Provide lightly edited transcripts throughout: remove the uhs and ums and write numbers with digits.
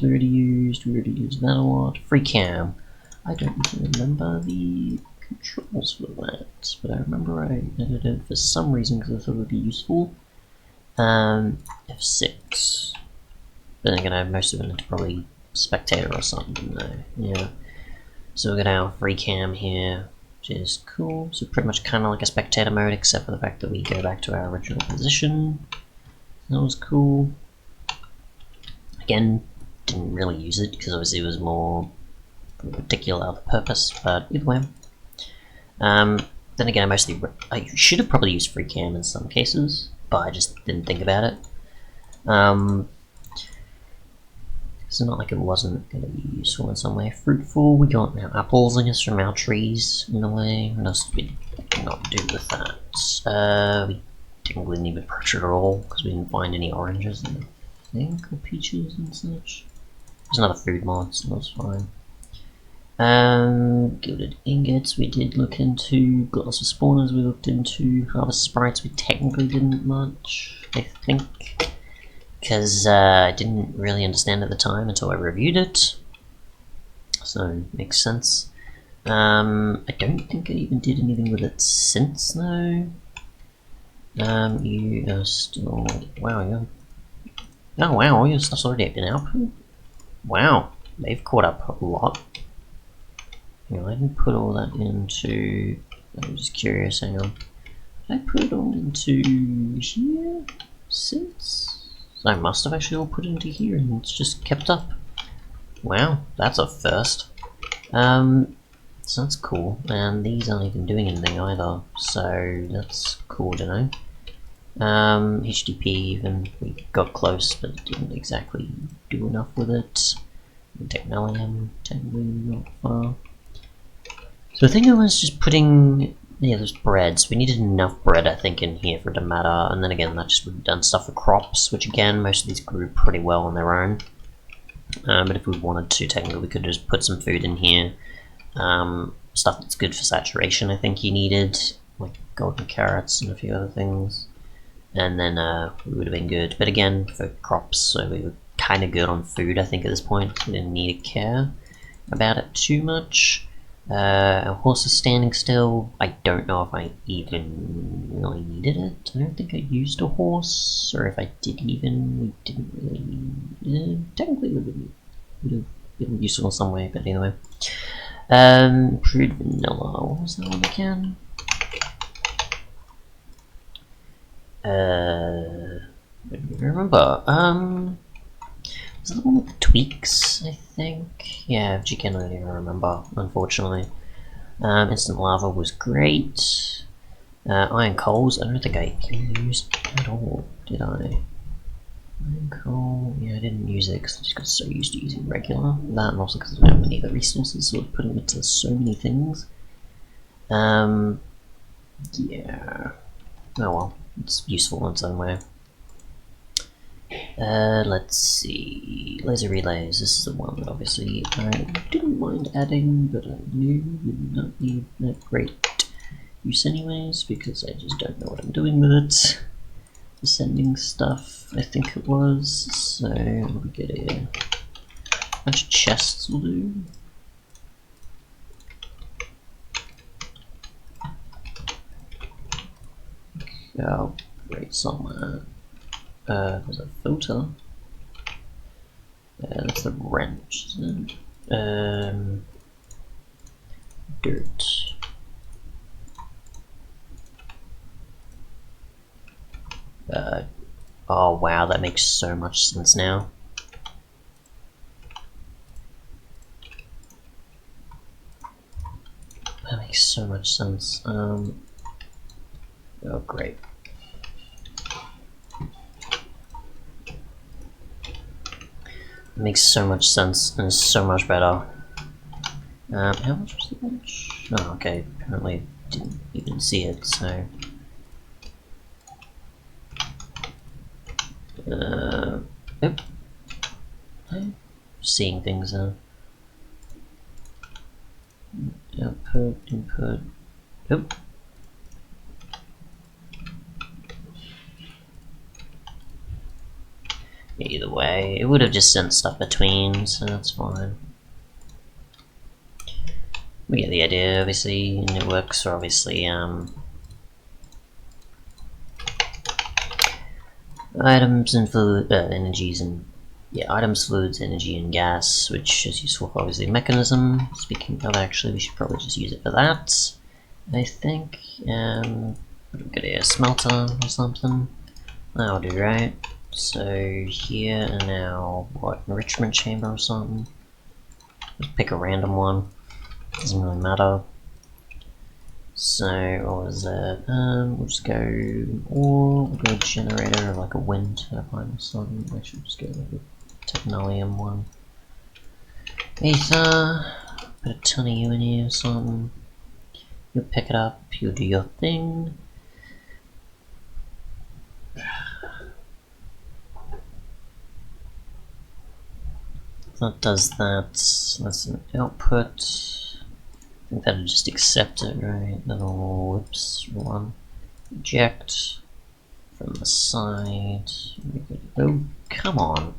We already used that a lot. Free cam. I don't even remember the controls for that, but I remember I edited it for some reason because I thought it would be useful. F6. But then again, I most of it into probably spectator or something though. Yeah. So we got our free cam here, which is cool. So pretty much kind of like a spectator mode, except for the fact that we go back to our original position. That was cool. Again, didn't really use it because obviously it was more for a particular other purpose, but either way. Then again, I should have probably used free cam in some cases, but I just didn't think about it. It's not like it wasn't going to be useful in some way. Fruitful, we got our apples, I guess, from our trees, in a way. What else did we not do with that? We didn't really need to approach it at all, because we didn't find any oranges, I think, or peaches and such. There's another food mod, so that's fine. Gilded ingots we did look into, glass of spawners we looked into, harvest sprites we technically didn't much, I think. Because I didn't really understand at the time until I reviewed it, so makes sense. I don't think I even did anything with it since though. You are still, wow, oh wow, your stuff's already been output. Wow, they've caught up a lot. You know, I didn't put all that into. I'm just curious. Hang on, did I put it all into here since? I must have actually all put it into here and it's just kept up. Wow, that's a first. So that's cool, and these aren't even doing anything either, so that's cool to know. HTTP even, we got close but didn't exactly do enough with it. Technalium, technically not far. So I think I was just putting, yeah, those breads. We needed enough bread, I think, in here for it to matter. And then again, that just would have done stuff for crops, which again, most of these grew pretty well on their own. But if we wanted to, technically, we could just put some food in here. Stuff that's good for saturation, I think you needed, like golden carrots and a few other things. And then we would have been good. But again, for crops, so we were kind of good on food, I think, at this point. We didn't need to care about it too much. Our horse is standing still. I don't know if I even really needed it. I don't think I used a horse, or if I did even, we didn't really. Technically, it would have been useful in some way, but anyway. Brewed vanilla. What was that one again? I don't remember. Was it the one with the tweaks, I think? Yeah, but you can't really remember, unfortunately. Instant lava was great. Iron coals, I don't think I used at all, did I? Iron coal, yeah, I didn't use it because I just got so used to using regular. That and also because I don't have any other resources, so I was putting it to so many things. Yeah. Oh well, it's useful in some way. Let's see. Laser relays. This is the one that obviously I didn't mind adding, but I knew would not be that great use anyways, because I just don't know what I'm doing with it. The sending stuff, I think it was. So what we get here? A bunch of chests will do. Oh, great somewhere. There's a filter. That's the wrench, isn't it? Dirt. Oh wow, that makes so much sense now. That makes so much sense. Oh great. It makes so much sense and is so much better. How much was the bench? Oh, okay, apparently didn't even see it, so. Yep. I'm seeing things now. Output, input. Yep. Either way, it would have just sent stuff between, so that's fine. We get the idea, obviously, and it works for obviously items and fluid energies and items, fluids, energy, and gas, which is useful for obviously mechanism. Speaking of, actually, we should probably just use it for that. I think. We've got a smelter or something. That'll do, right? So here and now, what, enrichment chamber or something? Just pick a random one. Doesn't really matter. So what was that? We'll just go we'll go generator, like a wind turbine or something. I should just go with a technolium one. Ether, put a ton of you in here or something. You'll pick it up, you'll do your thing. That does that. That's an output. I think that'll just accept it, right? That'll, whoops, run. Eject from the side. Oh, come on.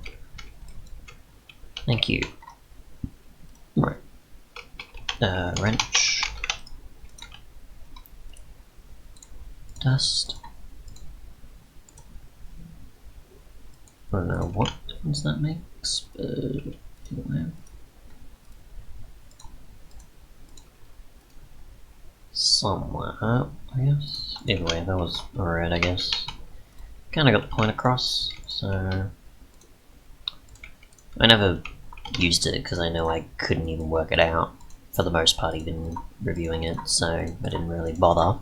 Thank you. Right. Wrench. Dust. I don't know what difference that makes, but anyway. Somewhere, I guess. Anyway, that was alright, I guess. Kinda got the point across, so... I never used it because I know I couldn't even work it out, for the most part, even reviewing it, so I didn't really bother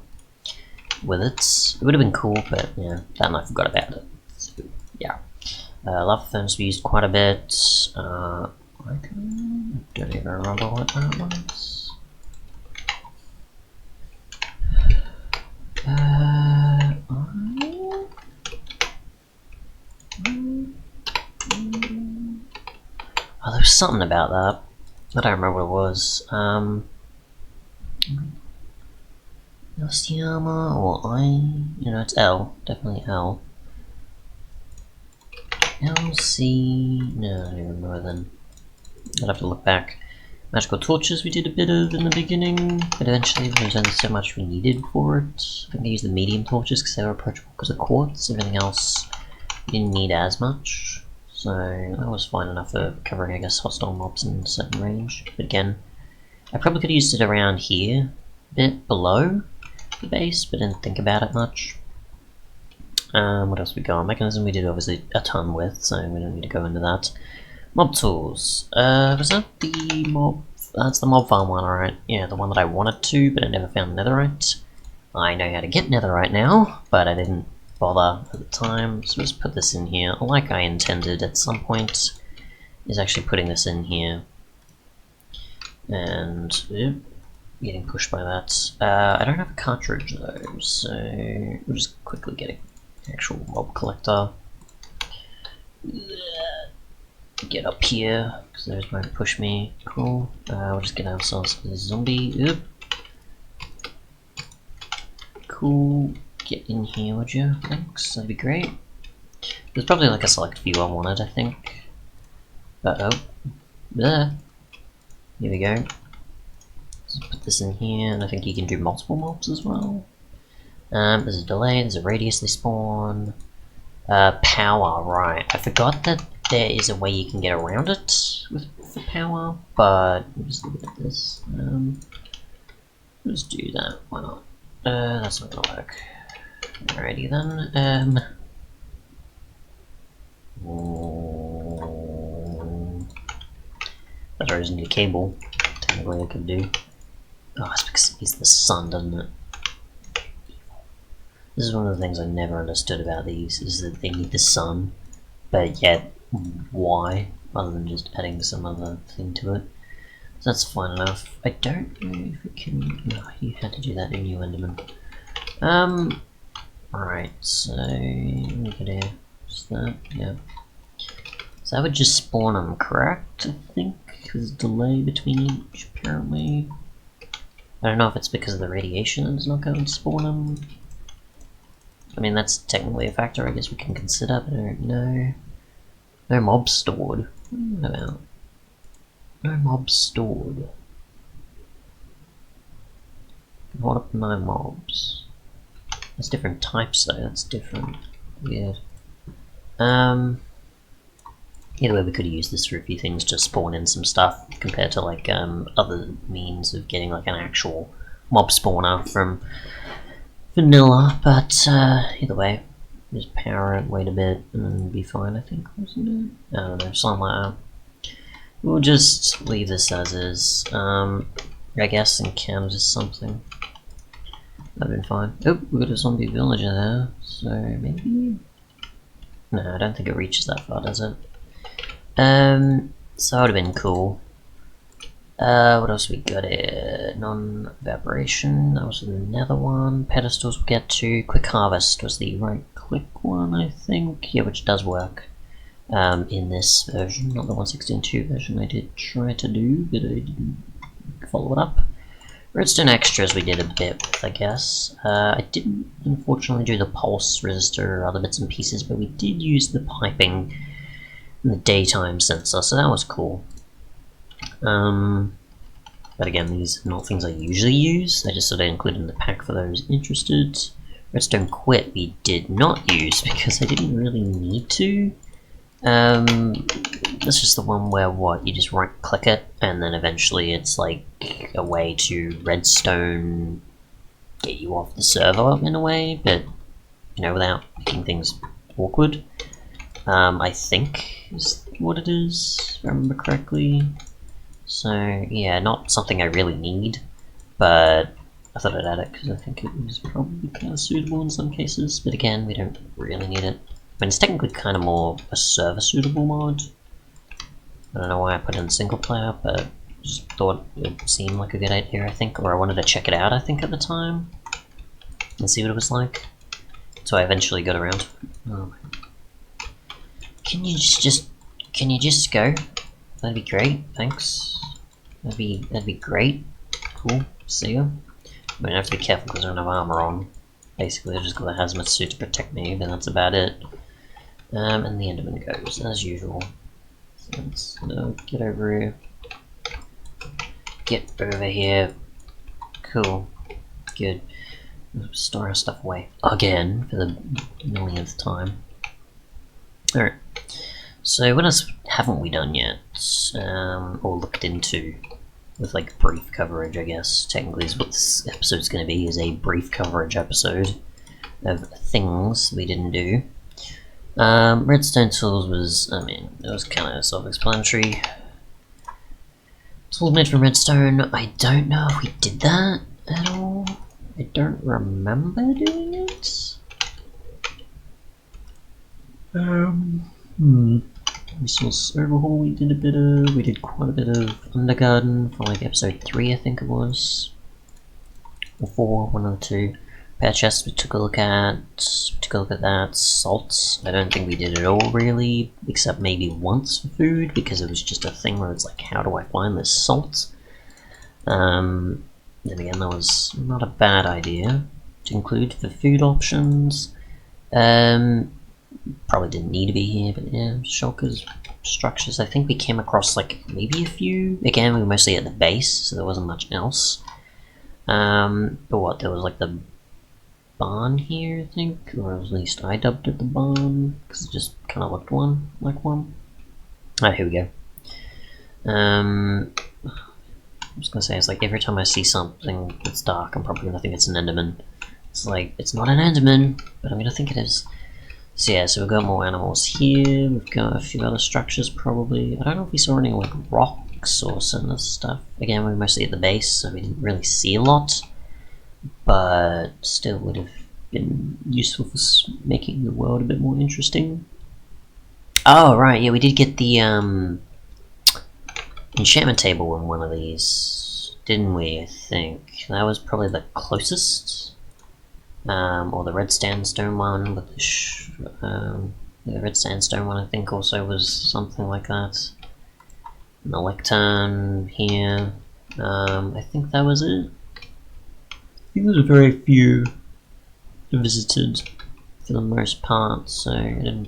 with it. It would have been cool, but yeah, then I forgot about it. So, yeah. Lava furnace we used quite a bit. I don't even remember what that was. Oh, there was something about that. I don't remember what it was. Nostiyama or it's L. Definitely L. LC. No, I don't even remember then. I'd have to look back. Magical torches we did a bit of in the beginning, but eventually there was only so much we needed for it. I think I used the medium torches because they were approachable because of quartz. Everything else we didn't need as much, so that was fine enough for covering, I guess, hostile mobs in a certain range. But again, I probably could have used it around here, a bit below the base, but didn't think about it much. What else we got? Mechanism we did obviously a ton with, so we don't need to go into that. Mob tools. Was that the mob? That's the mob farm one, alright. Yeah, the one that I wanted to, but I never found netherite. I know how to get netherite now, but I didn't bother at the time, so just put this in here, like I intended at some point, is actually putting this in here. And, getting pushed by that. I don't have a cartridge though, so we'll just quickly get an actual mob collector. Get up here, because there's where to push me. Cool. We'll just get ourselves a zombie. Oop. Cool. Get in here, would you? Thanks, that'd be great. There's probably like a select few I wanted, I think. Oh. There. Here we go. Let's put this in here, and I think you can do multiple mobs as well. There's a delay, there's a radius they spawn. Power, right. I forgot that there is a way you can get around it with the power, but we'll just leave it at this. Let's do that, why not? That's not gonna work. Alrighty then, that always need a cable, technically I could do. Oh, it's because it needs the sun, doesn't it? This is one of the things I never understood about these, is that they need the sun, but yet, why? Rather than just adding some other thing to it. So that's fine enough. I don't know if we can... No, you had to do that in New Enderman. Right, so... we could do just that, yeah. So that would just spawn them, correct? I think there's a delay between each, apparently. I don't know if it's because of the radiation that's not going to spawn them. I mean, that's technically a factor I guess we can consider, but I don't know. No mobs stored. What about? No mobs stored. What up no mobs? There's different types though, that's different. Weird. Either way, we could use this for a few things to spawn in some stuff compared to like other means of getting like an actual mob spawner from vanilla, but either way, just power it, wait a bit, and then be fine, I think, wasn't it? I don't know, something like that. We'll just leave this as is. I guess encounter something. That'd been fine. Oh, we got a zombie villager there, so maybe? No, I don't think it reaches that far, does it? So that would have been cool. What else we got here? Non-evaporation, that was another one. Pedestals we'll get to. Quick harvest was the right-click one, I think. Yeah, which does work. In this version, not the 1.16.2 version I did try to do, but I didn't follow it up. Redstone Extras we did a bit with, I guess. I didn't, unfortunately, do the pulse resistor or other bits and pieces, but we did use the piping and the daytime sensor, so that was cool. But again, these are not things I usually use. I just sort of included in the pack for those interested. Redstone Quit we did not use because I didn't really need to. That's just the one where what, you just right click it and then eventually it's like a way to redstone get you off the server in a way, but you know, without making things awkward. I think is what it is, if I remember correctly. So yeah, not something I really need, but I thought I'd add it because I think it was probably kind of suitable in some cases, but again, we don't really need it. I mean, it's technically kind of more a server-suitable mod. I don't know why I put it in single player, but just thought it seemed like a good idea, I think, or I wanted to check it out, I think, at the time, and see what it was like. So I eventually got around to it. Oh. Can you just go? That'd be great, thanks. That'd be great. Cool, see ya. I mean, I have to be careful because I don't have armor on. Basically, I just got a hazmat suit to protect me, but that's about it. And the Enderman goes, as usual. So let's get over here. Get over here. Cool. Good. Store our stuff away. Again, for the millionth time. Alright. So what else haven't we done yet? Or looked into? With like brief coverage, I guess. Technically is what this episode's going to be, is a brief coverage episode of things we didn't do. Redstone tools was, I mean, it was kind of self-explanatory. Tools made from redstone, I don't know if we did that at all. I don't remember doing it. Resource overhaul we did a bit of, we did quite a bit of Undergarden for like episode 3 I think it was. Or 4, one of the two. Repair chests we took a look at that. Salts, I don't think we did it all really, except maybe once for food, because it was just a thing where it's like, how do I find this salt? Then again, that was not a bad idea to include for food options. Probably didn't need to be here, but yeah, shulkers, structures, I think we came across like maybe a few. Again, we were mostly at the base, so there wasn't much else. But what, there was like the barn here, I think, or at least I dubbed it the barn, because it just kind of looked like one. Ah, here we go. I was gonna say, it's like every time I see something that's dark, I'm probably gonna think it's an Enderman. It's like, it's not an Enderman, but I'm gonna think it is. So yeah, so we've got more animals here, we've got a few other structures probably. I don't know if we saw any like rocks or some other stuff. Again, we were mostly at the base, so we didn't really see a lot. But still would have been useful for making the world a bit more interesting. Oh right, yeah, we did get the enchantment table in one of these, didn't we? I think that was probably the closest, or the red sandstone one. With the red sandstone one, I think, also was something like that. An lectern here. I think that was it. I think there's very few visited for the most part, so I didn't